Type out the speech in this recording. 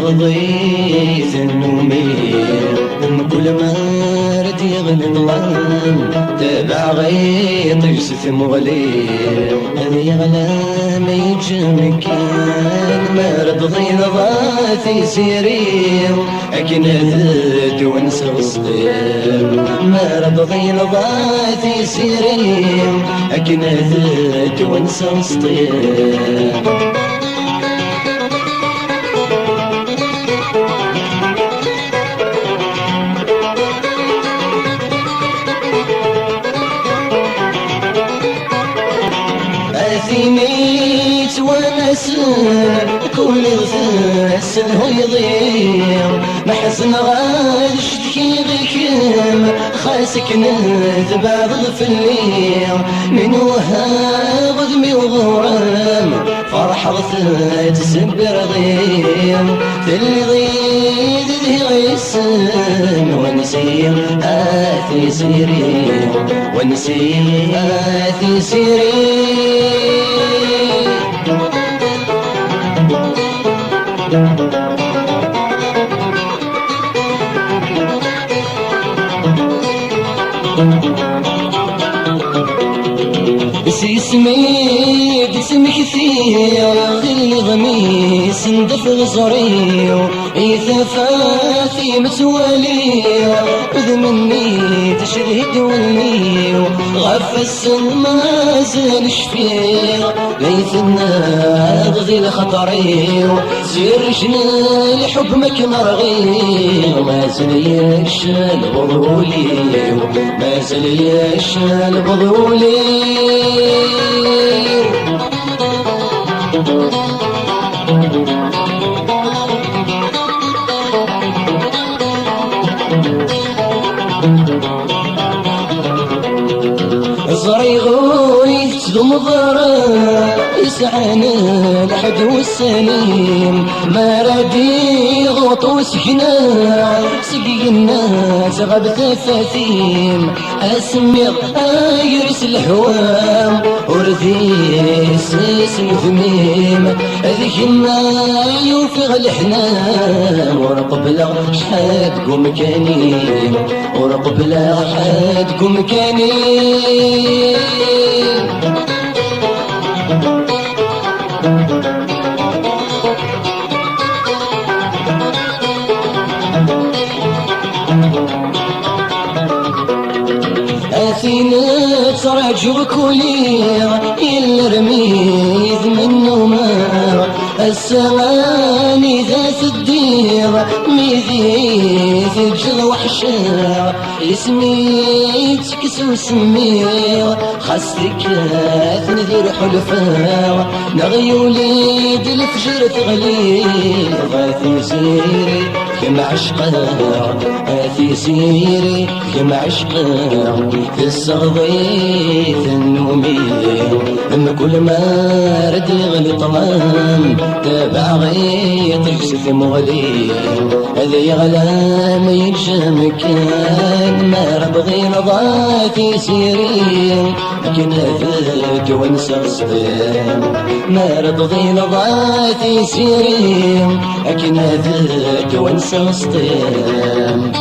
تصغيت النومير من كل ما رد يغني الظلام تابع غيط يجسث مغلير هذي يغلى ما يجم كان ما رد ضين ضاتي سيرير أكن هذد ونسى الصغير ما رد ضين ضاتي سيرير أكن هذد ونسى الصغير أثينيت ونسن كل غثاس هو يضيع ما حسن غاد شتكي غيكم خاسك نذبع ضف الليل من وهاب ضمي وغرام فرح غثات سبر غيم تلي ضيد ذي غيسن ونسيم آثي سيري ونسيم آثي سيري اسمي اسم كثير غل غميس ندف غزري إثافاتي متوالي وذ مني تشرهد ولي غف السما زال شفير ليث النار ذي الخطري سير شنا لحكمك مرغي ما زليش البضولي ما زليش البضولي زريغوي تدوم ضرا يسعانا الحد والسليم ما ردي غوط وسكنا سقي الناس غاب تفاثيم اسمي يرس الحوام ورثيس اسم ثميم هذيك النار يوفغ الحنان ورقبلا شحال قوم كانين ورقبلا شحال قوم كانين أثينا ترجو كلير إلا رميذ منه ما السغاني ذات الدير ميذي في الجل وحشا اسمي تكسو سمير خاصك تنذير حلفا نغيولي دي الفجر تغلي غاثي سيري كما عشقا غاثي سيري كما عشقا في الصغيث النومي لما كل ما رد يغلي طمان تابع غيط يكسف مغلي هذا يغلى ما ينشم كان ما ربغي نضاتي سيري لكن هذاك وانسى الصدام ما ربغي نضاتي سيري لكن هذاك وانسى الصدام